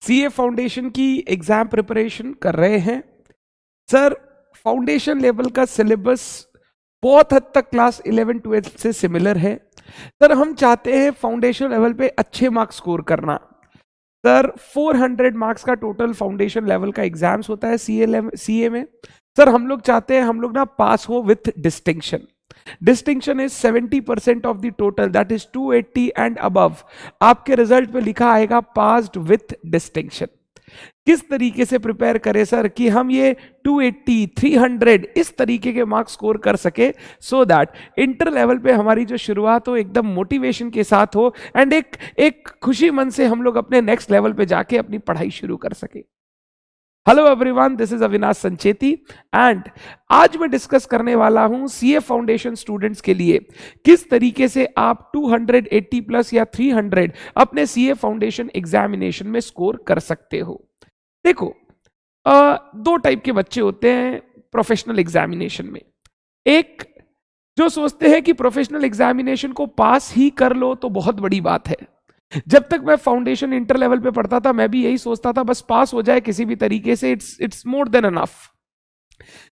CA foundation की exam preparation कर रहे हैं सर। फाउंडेशन लेवल का सिलेबस बहुत हद तक क्लास 11-12 से सिमिलर है सर। हम चाहते हैं फाउंडेशन लेवल पे अच्छे मार्क्स स्कोर करना सर। 400 मार्क्स का टोटल फाउंडेशन लेवल का एग्जाम्स होता है सीए में सर। हम लोग चाहते हैं हम लोग ना पास हो with distinction. Distinction is 70% of the total, that is 280 and above. आपके रिजल्ट पे लिखा आएगा पास्ड विथ डिस्टिंक्शन। किस तरीके से प्रिपेयर करें सर कि हम ये 280, 300 इस तरीके के मार्क्स स्कोर कर सके सो दैट इंटर लेवल पे हमारी जो शुरुआत हो एकदम मोटिवेशन के साथ हो एंड एक खुशी मन से हम लोग अपने नेक्स्ट लेवल पे जाके अपनी पढ़ाई शुरू कर सके। Hello everyone, this is Avinash Sancheti and आज मैं डिस्कस करने वाला हूं सीए फाउंडेशन स्टूडेंट्स के लिए किस तरीके से आप 280 प्लस या 300 अपने सीए फाउंडेशन एग्जामिनेशन में स्कोर कर सकते हो। देखो, दो टाइप के बच्चे होते हैं प्रोफेशनल एग्जामिनेशन में। एक जो सोचते हैं कि प्रोफेशनल एग्जामिनेशन को पास ही कर लो तो बहुत बड़ी बात है। जब तक मैं फाउंडेशन इंटर लेवल पे पढ़ता था मैं भी यही सोचता था बस पास हो जाए किसी भी तरीके से, it's more than enough.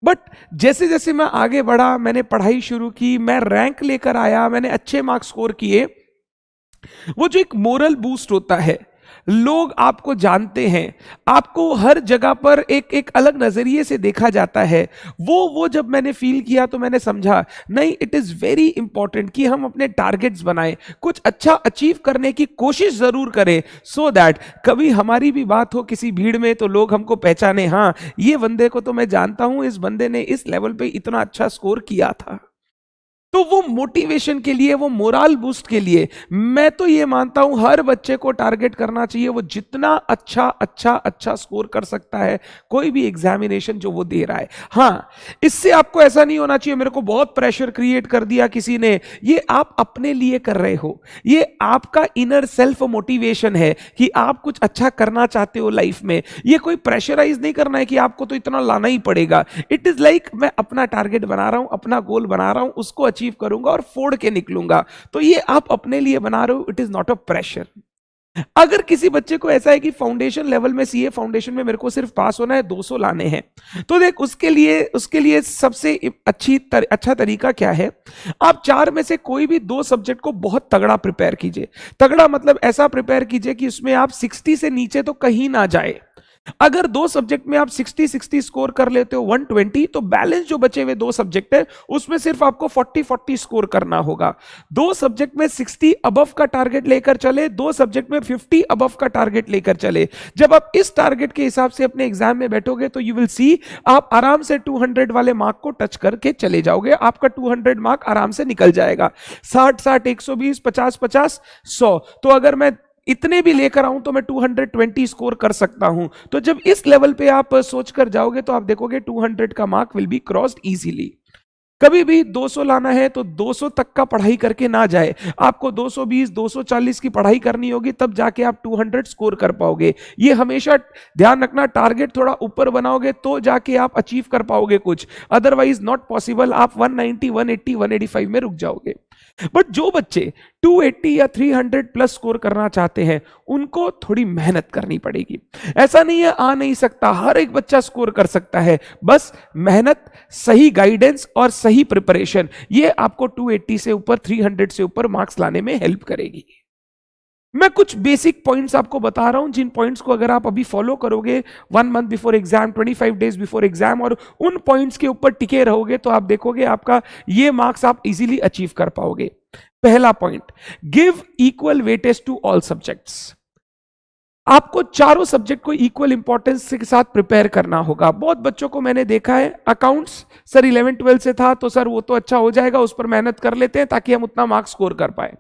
But जैसे जैसे मैं आगे बढ़ा, मैंने पढ़ाई शुरू की, मैं रैंक लेकर आया, मैंने अच्छे मार्क्स स्कोर किए, वो जो एक मोरल बूस्ट होता है, लोग आपको जानते हैं, आपको हर जगह पर एक अलग नजरिए से देखा जाता है, वो जब मैंने फील किया तो मैंने समझा नहीं, इट इज वेरी इंपॉर्टेंट कि हम अपने टारगेट्स बनाएं, कुछ अच्छा अचीव करने की कोशिश जरूर करें सो दैट कभी हमारी भी बात हो किसी भीड़ में तो लोग हमको पहचाने, हाँ ये बंदे को तो मैं जानता हूं, इस बंदे ने इस लेवल पे इतना अच्छा स्कोर किया था। तो वो मोटिवेशन के लिए, वो मोरल बूस्ट के लिए मैं तो ये मानता हूं हर बच्चे को टारगेट करना चाहिए वो जितना अच्छा स्कोर कर सकता है कोई भी एग्जामिनेशन जो वो दे रहा है। हाँ, इससे आपको ऐसा नहीं होना चाहिए मेरे को बहुत प्रेशर क्रिएट कर दिया किसी ने, ये आप अपने लिए कर रहे हो, ये आपका इनर सेल्फ मोटिवेशन है कि आप कुछ अच्छा करना चाहते हो लाइफ में। ये कोई प्रेशराइज नहीं करना है कि आपको तो इतना लाना ही पड़ेगा। इट इज लाइक मैं अपना टारगेट बना रहा हूं, अपना गोल बना रहा हूं, उसको अचीव करूंगा और फोड़ के निकलूंगा। तो ये आप अपने लिए बना रहे हो, it is not a pressure. अगर किसी बच्चे को ऐसा है कि फाउंडेशन लेवल में, सीए फाउंडेशन में मेरे को सिर्फ पास होना है, 200 लाने हैं, तो देख उसके लिए सबसे अच्छा तरीका क्या है, आप 4 में से कोई भी 2 सब्जेक्ट को बहुत तगड़ा प्रिपेयर कीजिए। तगड़ा मतलब ऐसा प्रिपेयर कीजिए कि उसमें आप 60 से नीचे तो कहीं ना जाए। अगर 2 सब्जेक्ट में आप 60 स्कोर कर लेते हो 120, तो बैलेंस जो बचे हुए 2 सब्जेक्ट है उसमें सिर्फ आपको 40 स्कोर करना होगा। 2 सब्जेक्ट में 60 अबव का टारगेट लेकर चले, 2 सब्जेक्ट में 50 अबव का टारगेट लेकर चले। जब आप इस टारगेट के हिसाब से अपने एग्जाम में बैठोगे तो यू विल सी आप आराम से 200 वाले मार्क को टच करके चले जाओगे। आपका 200 मार्क आराम से निकल जाएगा। 60-60, 120, 50-50, 100, तो अगर मैं इतने भी लेकर आऊं तो मैं 220 स्कोर कर सकता हूं। तो जब इस लेवल पे आप सोचकर जाओगे तो आप देखोगे 200 का mark will be crossed easily. कभी भी 200 लाना है तो 200 तक का पढ़ाई करके ना जाए, आपको 220, 240 की पढ़ाई करनी होगी, तब जाके आप 200 स्कोर कर पाओगे। ये हमेशा ध्यान रखना, टारगेट थोड़ा ऊपर बनाओगे तो जाके आप अचीव कर पाओगे कुछ, अदरवाइज नॉट पॉसिबल। आप 190, 180, 185 में रुक जाओगे। बट जो बच्चे 280 या 300 प्लस स्कोर करना चाहते हैं उनको थोड़ी मेहनत करनी पड़ेगी। ऐसा नहीं है आ नहीं सकता, हर एक बच्चा स्कोर कर सकता है, बस मेहनत, सही गाइडेंस और सही प्रिपरेशन, ये आपको 280 से ऊपर, 300 से ऊपर मार्क्स लाने में हेल्प करेगी। मैं कुछ बेसिक पॉइंट्स आपको बता रहा हूं जिन पॉइंट्स को अगर आप अभी फॉलो करोगे 1 month before exam, 25 days before exam, और उन पॉइंट्स के ऊपर टिके रहोगे तो आप देखोगे आपका ये मार्क्स आप इजीली अचीव कर पाओगे। पहला point, give equal weightage to all subjects. आपको चारों सब्जेक्ट को इक्वल इंपॉर्टेंस के साथ प्रिपेयर करना होगा। बहुत बच्चों को मैंने देखा है, अकाउंट्स सर 11-12 से था तो सर वो तो अच्छा हो जाएगा, उस पर मेहनत कर लेते हैं ताकि हम उतना मार्क्स स्कोर कर पाए।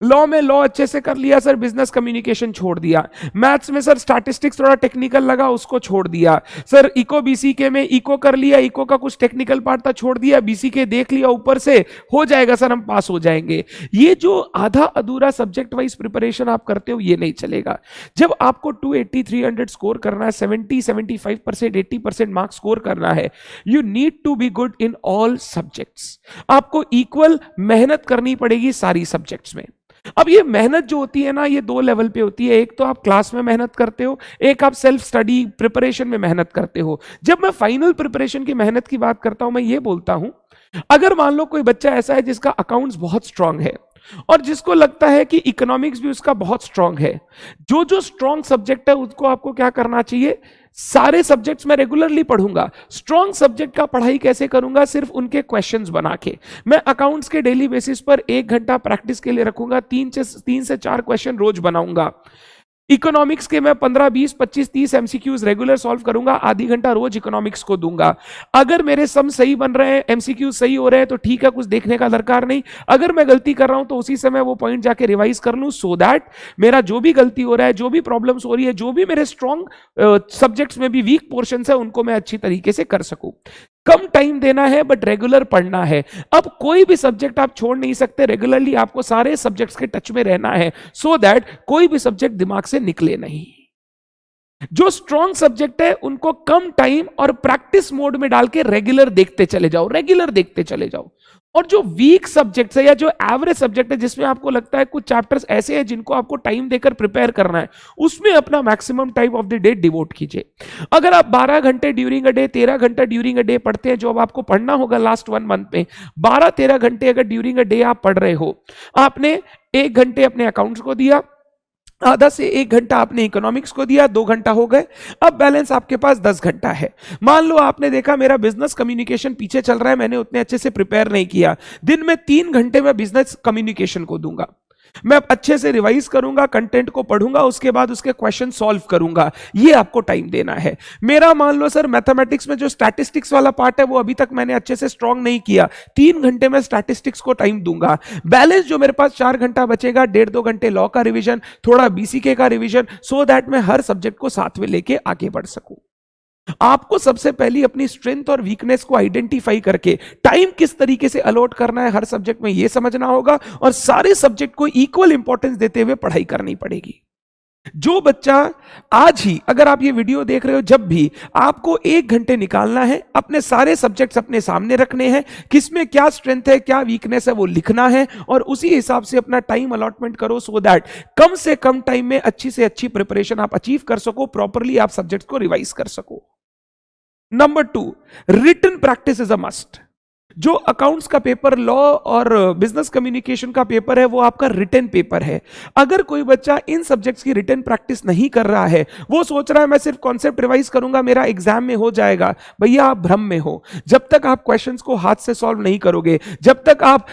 लॉ में लॉ अच्छे से कर लिया सर, बिजनेस कम्युनिकेशन छोड़ दिया। मैथ्स में सर स्टैटिस्टिक्स थोड़ा टेक्निकल लगा, उसको छोड़ दिया। सर इको बीसीके में इको कर लिया, इको का कुछ टेक्निकल पार्ट था छोड़ दिया, बीसीके देख लिया ऊपर से, हो जाएगा सर हम पास हो जाएंगे। ये जो आधा अधूरा सब्जेक्ट वाइज प्रिपरेशन आप करते हो ये नहीं चलेगा। जब आपको 280, 300 स्कोर करना है, 70, 75%, 80% मार्क्स स्कोर करना है, you need to be good in all subjects. आपको इक्वल मेहनत करनी पड़ेगी सारी सब्जेक्ट्स में। अब ये मेहनत जो होती है ना, ये दो लेवल पे होती है। एक तो आप क्लास में मेहनत करते हो, एक आप सेल्फ स्टडी प्रिपरेशन में मेहनत करते हो। जब मैं फाइनल प्रिपरेशन की मेहनत की बात करता हूं, मैं ये बोलता हूं, अगर मान लो कोई बच्चा ऐसा है जिसका अकाउंट्स बहुत स्ट्रांग है और जिसको लगता है कि इकोनॉमिक्स भी उसका बहुत स्ट्रांग है, जो जो स्ट्रांग सब्जेक्ट है उसको आपको क्या करना चाहिए, सारे सब्जेक्ट्स में रेगुलरली पढ़ूंगा। स्ट्रांग सब्जेक्ट का पढ़ाई कैसे करूंगा, सिर्फ उनके क्वेश्चंस बना के। मैं अकाउंट्स के डेली बेसिस पर 1 घंटा प्रैक्टिस के लिए रखूंगा, 3 से 4 क्वेश्चन रोज बनाऊंगा। इकोनॉमिक्स के मैं 15, 20, 25, 30 एमसीक्यूज रेगुलर सॉल्व करूंगा, आधी घंटा रोज इकोनॉमिक्स को दूंगा। अगर मेरे सम सही बन रहे हैं, एमसीक्यूज सही हो रहे हैं, तो ठीक है, कुछ देखने का दरकार नहीं। अगर मैं गलती कर रहा हूं तो उसी समय वो पॉइंट जाके रिवाइज कर लूं, सो दैट मेरा जो भी गलती हो रहा है, जो भी प्रॉब्लम्स हो रही है, जो भी मेरे स्ट्रॉन्ग सब्जेक्ट्स में भी वीक पोर्शन है, उनको मैं अच्छी तरीके से कर सकूं। कम टाइम देना है बट रेगुलर पढ़ना है। अब कोई भी सब्जेक्ट आप छोड़ नहीं सकते, रेगुलरली आपको सारे सब्जेक्ट्स के टच में रहना है, सो दैट कोई भी सब्जेक्ट दिमाग से निकले नहीं। जो स्ट्रॉन्ग सब्जेक्ट है उनको कम टाइम और प्रैक्टिस मोड में डाल के रेगुलर देखते चले जाओ, रेगुलर देखते चले जाओ। और जो वीक सब्जेक्ट है या जो एवरेज सब्जेक्ट है, जिसमें आपको लगता है कुछ चैप्टर्स ऐसे हैं जिनको आपको टाइम देकर प्रिपेयर करना है, उसमें अपना maximum time of the day devote कीजिए। अगर आप 12 घंटे ड्यूरिंग अ डे, 13 घंटे ड्यूरिंग अ डे पढ़ते हैं, जो अब आपको पढ़ना होगा लास्ट 1 मंथ में, 12-13 घंटे अगर ड्यूरिंग अ डे आप पढ़ रहे हो, आपने 1 घंटे अपने अकाउंट्स को दिया, आधा से 1 घंटा आपने इकोनॉमिक्स को दिया, 2 घंटा हो गए, अब बैलेंस आपके पास 10 घंटा है। मान लो आपने देखा मेरा बिजनेस कम्युनिकेशन पीछे चल रहा है, मैंने उतने अच्छे से प्रिपेयर नहीं किया, दिन में 3 घंटे मैं बिजनेस कम्युनिकेशन को दूंगा। मैं अच्छे से रिवाइज करूंगा, कंटेंट को पढ़ूंगा, उसके बाद उसके क्वेश्चन सॉल्व करूंगा। ये आपको टाइम देना है। मेरा मान लो सर मैथमेटिक्स में जो स्टैटिस्टिक्स वाला पार्ट है वो अभी तक मैंने अच्छे से स्ट्रांग नहीं किया, 3 घंटे में स्टैटिस्टिक्स को टाइम दूंगा। बैलेंस जो मेरे पास 4 घंटा बचेगा, 1.5-2 घंटे लॉ का रिविजन, थोड़ा बीसीके का रिविजन, सो दैट मैं हर सब्जेक्ट को साथ में लेके आगे बढ़ सकूं। आपको सबसे पहले अपनी स्ट्रेंथ और वीकनेस को आइडेंटिफाई करके टाइम किस तरीके से अलॉट करना है हर सब्जेक्ट में, यह समझना होगा और सारे सब्जेक्ट को इक्वल इंपॉर्टेंस देते हुए पढ़ाई करनी पड़ेगी। जो बच्चा आज ही, अगर आप ये वीडियो देख रहे हो, जब भी आपको 1 घंटे निकालना है, अपने सारे सब्जेक्ट्स अपने सामने रखने हैं, किसमें क्या स्ट्रेंथ है, क्या वीकनेस है, वो लिखना है और उसी हिसाब से अपना टाइम अलॉटमेंट करो, सो दैट कम से कम टाइम में अच्छी से अच्छी प्रिपरेशन आप अचीव कर सको, प्रॉपरली आप सब्जेक्ट्स को रिवाइज कर सको। Number 2, written practice is a must. जो अकाउंट्स का पेपर, लॉ और बिजनेस कम्युनिकेशन का पेपर है, वो आपका रिटन पेपर है। अगर कोई बच्चा इन सब्जेक्ट्स की रिटन प्रैक्टिस नहीं कर रहा है, वो सोच रहा है मैं सिर्फ कॉन्सेप्ट रिवाइज करूंगा, मेरा एग्जाम में हो जाएगा, भैया आप भ्रम में हो। जब तक आप क्वेश्चंस को हाथ से सॉल्व नहीं करोगे, जब तक आप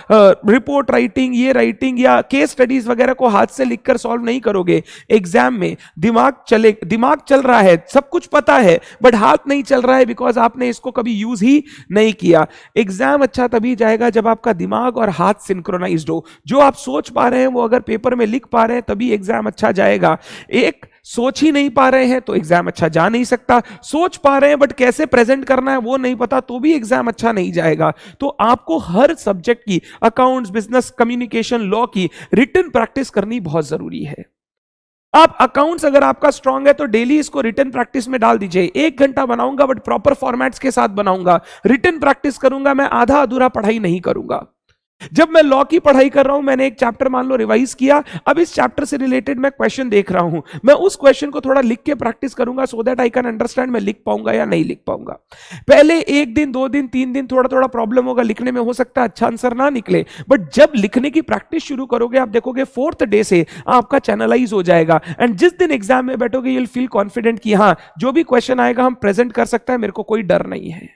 रिपोर्ट राइटिंग, ये राइटिंग या केस स्टडीज वगैरह को हाथ से लिखकर सॉल्व नहीं करोगे, एग्जाम में दिमाग चल रहा है, सब कुछ पता है, बट हाथ नहीं चल रहा है, बिकॉज आपने इसको कभी यूज ही नहीं किया। एग्जाम अच्छा तभी जाएगा जब आपका दिमाग और हाथ सिंक्रोनाइज्ड हो। जो आप सोच पा रहे हैं वो अगर पेपर में लिख पा रहे हैं, तभी एग्जाम अच्छा जाएगा। एक सोच ही नहीं पा रहे हैं तो एग्जाम अच्छा जा नहीं सकता। सोच पा रहे हैं बट कैसे प्रेजेंट करना है वो नहीं पता, तो भी एग्जाम अच्छा नहीं जाएगा। तो आपको हर सब्जेक्ट की, अकाउंट्स, बिजनेस कम्युनिकेशन, लॉ की रिटन प्रैक्टिस करनी बहुत जरूरी है। आप अकाउंट्स अगर आपका स्ट्रांग है तो डेली इसको रिटन प्रैक्टिस में डाल दीजिए। 1 घंटा बनाऊंगा बट प्रॉपर फॉर्मेट्स के साथ बनाऊंगा, रिटन प्रैक्टिस करूंगा, मैं आधा अधूरा पढ़ाई नहीं करूंगा। जब मैं लॉ की पढ़ाई कर रहा हूं, मैंने एक चैप्टर मान लो रिवाइज किया, अब इस चैप्टर से रिलेटेड मैं क्वेश्चन देख रहा हूं, मैं उस क्वेश्चन को थोड़ा लिख के प्रैक्टिस करूंगा, so that I can understand मैं लिख पाऊंगा या नहीं लिख पाऊंगा। पहले 1 दिन, 2 दिन, 3 दिन थोड़ा थोड़ा प्रॉब्लम होगा, लिखने में हो सकता है अच्छा आंसर ना निकले, बट जब लिखने की प्रैक्टिस शुरू करोगे, आप देखोगे 4th डे से आपका चैनलाइज हो जाएगा। एंड जिस दिन एग्जाम में बैठोगे, यू विल फील कॉन्फिडेंट कि हाँ, जो भी क्वेश्चन आएगा हम प्रेजेंट कर सकते हैं, मेरे को कोई डर नहीं है।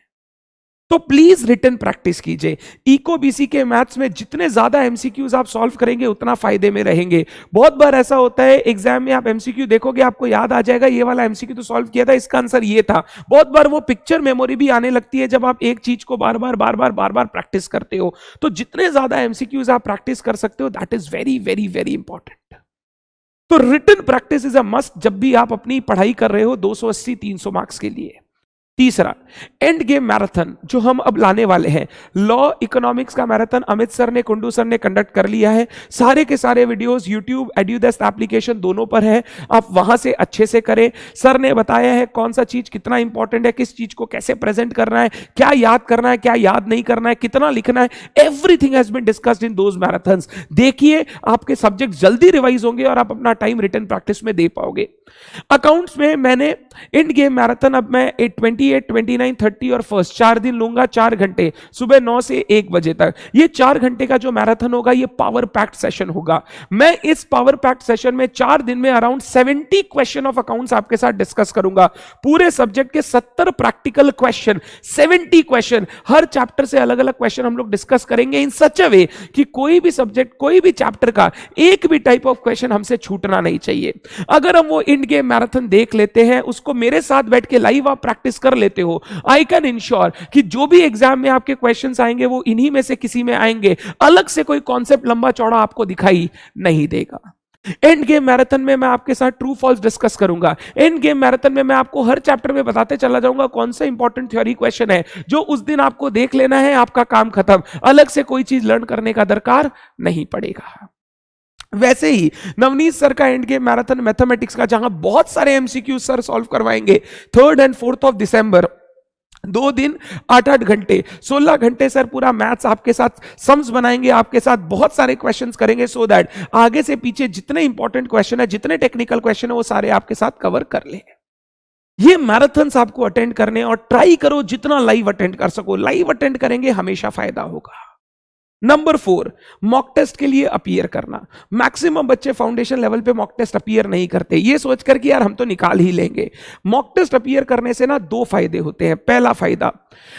तो प्लीज रिटन प्रैक्टिस कीजिए। इको बीसी के मैथ्स में जितने ज्यादा एमसीक्यूज आप सॉल्व करेंगे, उतना फायदे में रहेंगे। बहुत बार ऐसा होता है, एग्जाम में आप एमसीक्यू देखोगे, आपको याद आ जाएगा ये वाला एमसीक्यू तो सॉल्व किया था, इसका आंसर ये था। बहुत बार वो पिक्चर मेमोरी भी आने लगती है जब आप एक चीज को बार बार प्रैक्टिस करते हो। तो जितने ज्यादा एमसीक्यूज आप प्रैक्टिस कर सकते हो, that is very very very important. तो written practice is a must जब भी आप अपनी पढ़ाई कर रहे हो 280-300 मार्क्स के लिए। तीसरा, एंड गेम मैराथन जो हम अब लाने वाले हैं, लॉ इकोनॉमिक्स का मैराथन अमित सर ने, कुंडू सर ने कंडक्ट कर लिया है। सारे के सारे वीडियोस यूट्यूब, एड्यूडेस्क एप्लीकेशन दोनों पर है, आप वहां से अच्छे से करें। सर ने बताया है कौन सा चीज कितना इंपॉर्टेंट है, किस चीज को कैसे प्रेजेंट करना है, क्या याद करना है, क्या याद नहीं करना है, कितना लिखना है, everything has been discussed in those marathons. देखिए, आपके सब्जेक्ट जल्दी रिवाइज होंगे और आप अपना टाइम रिटन प्रैक्टिस में दे पाओगे। अकाउंट्स में मैंने एंड गेम मैराथन अब मैं 28, 29, 30 और 1 4 दिन लूंगा, 4 घंटे, सुबह 9 से 1 बजे तक। ये 4 घंटे का जो मैराथन होगा ये पावर पैक्ड सेशन होगा। मैं इस पावर पैक्ड सेशन में 4 दिन में अराउंड 70 क्वेश्चन ऑफ अकाउंट्स आपके साथ डिस्कस करूंगा। पूरे सब्जेक्ट के 70 प्रैक्टिकल क्वेश्चन, 70 क्वेश्चन, हर चैप्टर से अलग अलग क्वेश्चन हम लोग डिस्कस करेंगे इन सच अ वे कि कोई भी सब्जेक्ट, कोई भी चैप्टर का एक भी टाइप ऑफ क्वेश्चन हमसे छूटना नहीं चाहिए। अगर हम वो एंड गेम मैराथन देख लेते हैं, उसको मेरे साथ बैठ के लाइव आप प्रैक्टिस कर लेते हो, आई कैन इंश्योर कि जो भी एग्जाम में आपके क्वेश्चंस आएंगे वो इन्हीं में से किसी में आएंगे। अलग से कोई कॉन्सेप्ट लंबा चौड़ा आपको दिखाई नहीं देगा। एंड गेम मैराथन में मैं आपके साथ ट्रू फॉल्स डिस्कस करूंगा। एंड गेम मैराथन में मैं आपको हर चैप्टर में बताते चला जाऊंगा कौन सा इंपॉर्टेंट थ्योरी क्वेश्चन है, जो उस दिन आपको देख लेना है, आपका काम खत्म। अलग से कोई चीज लर्न करने का दरकार नहीं पड़ेगा। वैसे ही नवनीत सर का एंड गेम मैराथन मैथमेटिक्स का, जहां बहुत सारे एमसीक्यू सर सॉल्व करवाएंगे, 3rd and 4th of December, 2 दिन 8-8 घंटे, 16 घंटे सर पूरा मैथ्स आपके साथ सम्स बनाएंगे, आपके साथ बहुत सारे क्वेश्चंस करेंगे, सो दैट आगे से पीछे जितने इंपॉर्टेंट क्वेश्चन है, जितने टेक्निकल क्वेश्चन है, वो सारे आपके साथ कवर कर ले। ये मैराथन्स आपको अटेंड करने, और ट्राई करो जितना लाइव अटेंड कर सको। लाइव अटेंड करेंगे हमेशा फायदा होगा। नंबर 4, मॉक टेस्ट के लिए अपीयर करना। मैक्सिमम बच्चे फाउंडेशन लेवल पे मॉक टेस्ट अपीयर नहीं करते, ये सोचकर कि यार हम तो निकाल ही लेंगे। मॉक टेस्ट अपीयर करने से ना 2 फायदे होते हैं। पहला फायदा,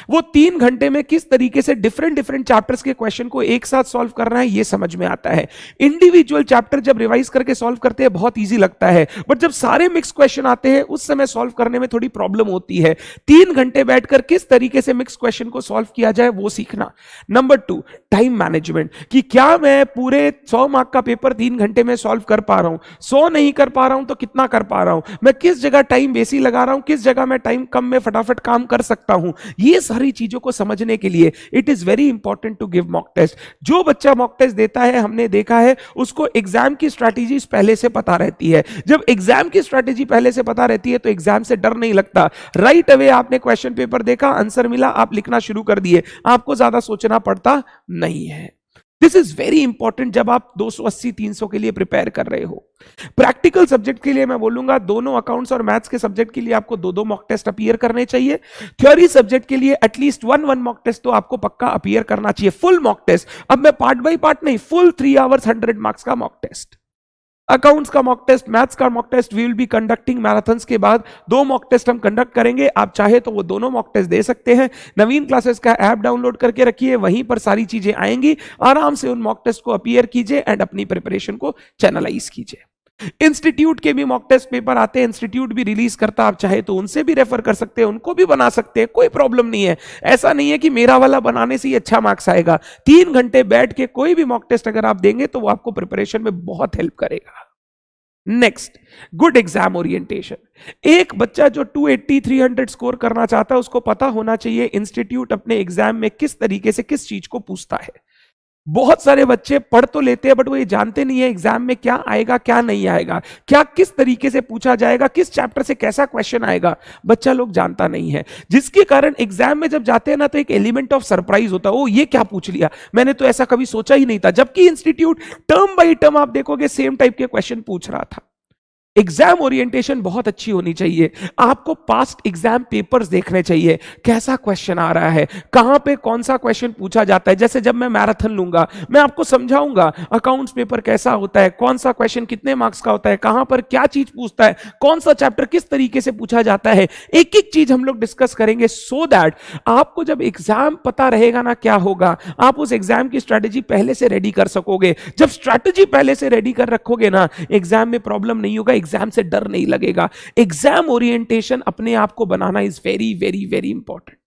वो 3 घंटे में किस तरीके से डिफरेंट चैप्टर्स के क्वेश्चन को एक साथ सॉल्व करना है ये समझ में आता है। इंडिविजुअल चैप्टर जब रिवाइज करके सॉल्व करते हैं बहुत ईजी लगता है, बट जब सारे मिक्स क्वेश्चन आते हैं उस समय सॉल्व करने में थोड़ी प्रॉब्लम होती है। 3 घंटे बैठकर किस तरीके से मिक्स क्वेश्चन को सॉल्व किया जाए वो सीखना। नंबर 2, टाइम मैनेजमेंट, कि क्या मैं पूरे 100 मार्क का पेपर 3 घंटे में सॉल्व कर पा रहा हूं, 100 नहीं कर पा रहा हूं तो कितना कर पा रहा हूं, मैं किस जगह टाइम बेसी लगा रहा हूं, किस जगह मैं टाइम कम में फटाफट काम कर सकता हूं। ये सारी चीजों को समझने के लिए it is very important to give mock test. जो बच्चा मॉक टेस्ट देता है, हमने देखा है, उसको एग्जाम की स्ट्रैटेजी पहले से पता रहती है। जब एग्जाम की स्ट्रैटेजी पहले से पता रहती है तो एग्जाम से डर नहीं लगता। राइट अवे आपने क्वेश्चन पेपर देखा, आंसर मिला, आप लिखना शुरू कर दिए, आपको ज्यादा सोचना पड़ता नहीं है। दिस इज वेरी इंपॉर्टेंट जब आप 280, 300 के लिए प्रिपेयर कर रहे हो। प्रैक्टिकल सब्जेक्ट के लिए मैं बोलूंगा दोनों अकाउंट्स और मैथ्स के सब्जेक्ट के लिए आपको 2-2 मॉक टेस्ट अपीयर करने चाहिए। थ्योरी सब्जेक्ट के लिए एटलीस्ट 1 मॉक टेस्ट तो आपको पक्का अपीयर करना चाहिए। फुल मॉक टेस्ट, अब मैं पार्ट बाय पार्ट नहीं, फुल 3 आवर्स 100 मार्क्स का मॉक टेस्ट। अकाउंट्स का मॉक टेस्ट, मैथ्स का mock test we will be conducting marathons के बाद 2 मॉक टेस्ट हम कंडक्ट करेंगे। आप चाहे तो वो दोनों मॉक टेस्ट दे सकते हैं। नवीन क्लासेस का ऐप डाउनलोड करके रखिए, वहीं पर सारी चीजें आएंगी। आराम से उन मॉक टेस्ट को अपीयर कीजिए एंड अपनी प्रिपरेशन को चैनलाइज कीजिए। इंस्टीट्यूट के भी मॉक टेस्ट पेपर आते हैं, इंस्टीट्यूट भी रिलीज करता, आप चाहे तो उनसे भी रेफर कर सकते हैं, उनको भी बना सकते हैं, कोई प्रॉब्लम नहीं है। ऐसा नहीं है कि मेरा वाला बनाने से ही अच्छा मार्क्स आएगा। 3 घंटे बैठ के कोई भी मॉक टेस्ट अगर आप देंगे तो वो आपको प्रिपरेशन में बहुत हेल्प करेगा। Next, good exam orientation. एक बच्चा जो 280, 300 स्कोर करना चाहता है, उसको पता होना चाहिए इंस्टीट्यूट अपने एग्जाम में किस तरीके से किस चीज को पूछता है। बहुत सारे बच्चे पढ़ तो लेते हैं बट वो ये जानते नहीं है एग्जाम में क्या आएगा क्या नहीं आएगा, क्या किस तरीके से पूछा जाएगा, किस चैप्टर से कैसा क्वेश्चन आएगा, बच्चा लोग जानता नहीं है। जिसके कारण एग्जाम में जब जाते हैं ना तो एक एलिमेंट ऑफ सरप्राइज होता है, ओ ये क्या पूछ लिया, मैंने तो ऐसा कभी सोचा ही नहीं था। जबकि इंस्टीट्यूट टर्म बाई टर्म आप देखोगे सेम टाइप के क्वेश्चन पूछ रहा था। एग्जाम ओरिएंटेशन बहुत अच्छी होनी चाहिए। आपको पास्ट एग्जाम पेपर्स देखने चाहिए, कैसा क्वेश्चन आ रहा है, कहां पे कौन सा क्वेश्चन पूछा जाता है। जैसे जब मैं मैराथन लूंगा मैं आपको समझाऊंगा अकाउंट्स पेपर कैसा होता है, कौन सा क्वेश्चन कितने मार्क्स का होता है, कहां पर क्या चीज पूछता है, कौन सा चैप्टर किस तरीके से पूछा जाता है। एक एक चीज हम लोग डिस्कस करेंगे सो दैट आपको जब एग्जाम पता रहेगा ना क्या होगा, आप उस एग्जाम की स्ट्रैटेजी पहले से रेडी कर सकोगे। जब स्ट्रैटेजी पहले से रेडी कर रखोगे ना, एग्जाम में प्रॉब्लम नहीं होगा, एग्जाम से डर नहीं लगेगा। एग्जाम ओरिएंटेशन अपने आप को बनाना is very very very important.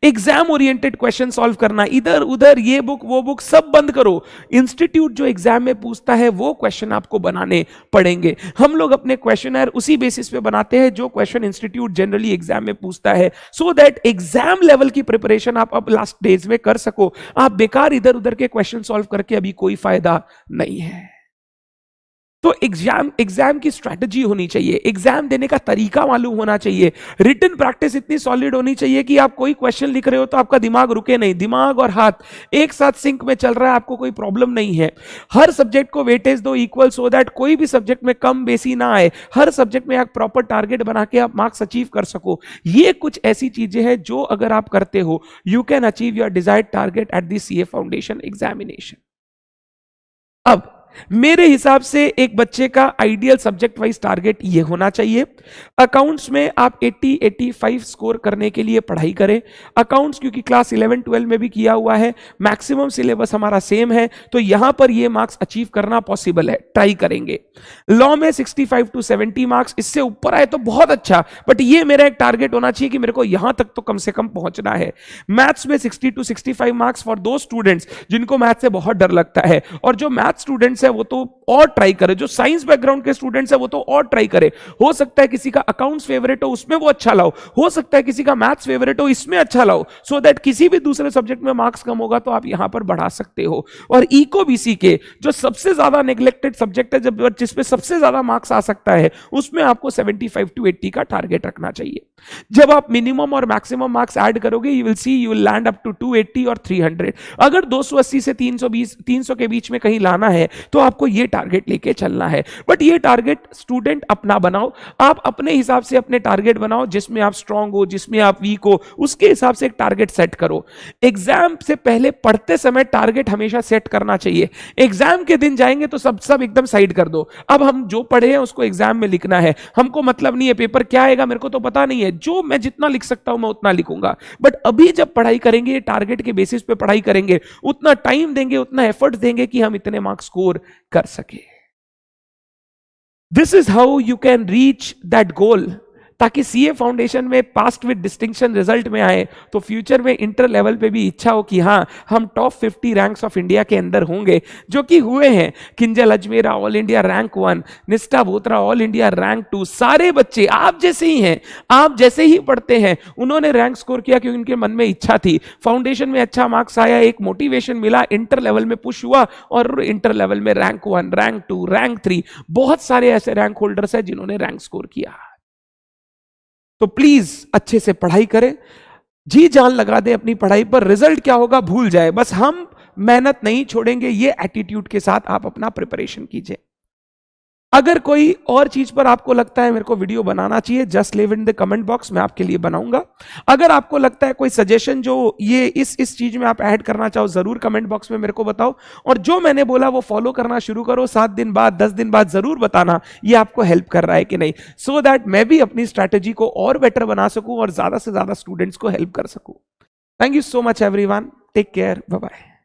Exam oriented question solve करना, इधर उधर ये बुक वो बुक सब बंद करो। इंस्टीट्यूट जो एग्जाम में पूछता है वो क्वेश्चन आपको बनाने पड़ेंगे। हम लोग अपने क्वेश्चनर उसी बेसिस पे बनाते हैं जो क्वेश्चन इंस्टीट्यूट जनरली एग्जाम में पूछता है, सो दैट एग्जाम लेवल की प्रिपरेशन आप अब लास्ट डेज में कर सको। आप बेकार इधर उधर के क्वेश्चन सॉल्व करके अभी कोई फायदा नहीं है। तो एग्जाम की स्ट्रैटेजी होनी चाहिए, एग्जाम देने का तरीका मालूम होना चाहिए, रिटन प्रैक्टिस इतनी सॉलिड होनी चाहिए कि आप कोई क्वेश्चन लिख रहे हो तो आपका दिमाग रुके नहीं, दिमाग और हाथ एक साथ सिंक में चल रहा है, आपको कोई प्रॉब्लम नहीं है। हर सब्जेक्ट को वेटेज दो इक्वल, सो दैट कोई भी सब्जेक्ट में कम बेसी ना आए, हर सब्जेक्ट में एक प्रॉपर टारगेट बना के आप मार्क्स अचीव कर सको। ये कुछ ऐसी चीजें हैं जो अगर आप करते हो, you can achieve your desired target at the CA foundation examination. अब मेरे हिसाब से एक बच्चे का आइडियल सब्जेक्ट वाइज टारगेट ये होना चाहिए। अकाउंट्स में आप 80-85 स्कोर करने के लिए पढ़ाई करें। अकाउंट्स क्योंकि क्लास 11-12 में भी किया हुआ है, मैक्सिमम सिलेबस हमारा सेम है, तो यहां पर ये मार्क्स अचीव करना पॉसिबल है, ट्राई करेंगे। लॉ में 65 to 70 मार्क्स, इससे ऊपर आए तो बहुत अच्छा, बट ये मेरा एक टारगेट होना चाहिए कि मेरे को यहां तक तो कम से कम पहुंचना है। मैथ्स में 60 to 65 मार्क्स फॉर दो स्टूडेंट्स जिनको मैथ से बहुत डर लगता है, और जो मैथ स्टूडेंट्स है वो तो और ट्राई करे, जो साइंस बैकग्राउंड के स्टूडेंट्स है वो तो और ट्राई करे। हो सकता है किसी का अकाउंट्स फेवरेट हो, उसमें वो अच्छा लाओ, हो सकता है किसी का मैथ्स फेवरेट हो, इसमें अच्छा लाओ, सो दैट किसी भी दूसरे सब्जेक्ट में मार्क्स कम होगा तो आप यहां पर बढ़ा सकते हो। और इको बीसी के जो सबसे ज्यादा नेग्लेक्टेड सब्जेक्ट है, जब जिसमें सबसे ज्यादा मार्क्स आ सकता है, उसमें आपको 75 to 80 का टारगेट रखना चाहिए। जब आप मिनिमम और मैक्सिमम मार्क्स ऐड करोगे, you will see you will land up to 280 और 300। अगर 280 से 320-300 के बीच में कहीं लाना है तो आपको ये टारगेट लेके चलना है। बट ये टारगेट स्टूडेंट अपना बनाओ, आप अपने हिसाब से अपने टारगेट बनाओ, जिसमें आप स्ट्रांग हो, जिसमें आप वीक हो, उसके हिसाब से एक टारगेट सेट करो। एग्जाम से पहले पढ़ते समय टारगेट हमेशा सेट करना चाहिए। एग्जाम के दिन जाएंगे तो सब एकदम साइड कर दो, अब हम जो पढ़े हैं उसको एग्जाम में लिखना है, हमको मतलब नहीं है पेपर क्या आएगा मेरे को तो पता नहीं है, जो मैं जितना लिख सकता हूं मैं उतना लिखूंगा। बट अभी जब पढ़ाई करेंगे, टारगेट के बेसिस पे पढ़ाई करेंगे, उतना टाइम देंगे, उतना एफर्ट देंगे कि हम इतने मार्क्स स्कोर कर सके। This is how you can reach that goal, ताकि सीए फाउंडेशन में पास्ट विद डिस्टिंक्शन रिजल्ट में आए तो फ्यूचर में इंटर लेवल पे भी इच्छा हो कि हाँ हम टॉप 50 रैंक्स ऑफ इंडिया के अंदर होंगे, जो कि हुए हैं। Kinjal Ajmera all India rank 1, निष्ठा बोत्रा ऑल इंडिया रैंक 2, सारे बच्चे आप जैसे ही हैं, आप जैसे ही पढ़ते हैं, उन्होंने रैंक स्कोर किया क्योंकि उनके मन में इच्छा थी, फाउंडेशन में अच्छा मार्क्स आया, एक मोटिवेशन मिला, इंटर लेवल में पुश हुआ और इंटर लेवल में रैंक 1, रैंक 2, रैंक 3, बहुत सारे ऐसे रैंक होल्डर्स हैं जिन्होंने रैंक स्कोर किया। तो प्लीज अच्छे से पढ़ाई करें, जी जान लगा दे अपनी पढ़ाई पर, रिजल्ट क्या होगा भूल जाए, बस हम मेहनत नहीं छोड़ेंगे, ये एटीट्यूड के साथ आप अपना प्रिपरेशन कीजिए। अगर कोई और चीज पर आपको लगता है मेरे को वीडियो बनाना चाहिए, just leave in the comment box, मैं आपके लिए बनाऊंगा। अगर आपको लगता है कोई सजेशन जो ये इस चीज में आप ऐड करना चाहो, जरूर कमेंट बॉक्स में मेरे को बताओ। और जो मैंने बोला वो फॉलो करना शुरू करो, 7 दिन बाद 10 दिन बाद जरूर बताना ये आपको हेल्प कर रहा है कि नहीं, सो दैट मैं भी अपनी स्ट्रैटेजी को और बेटर बना सकूं और ज्यादा से ज्यादा स्टूडेंट्स को हेल्प कर सकूं। Thank you so much everyone, take care, bye bye.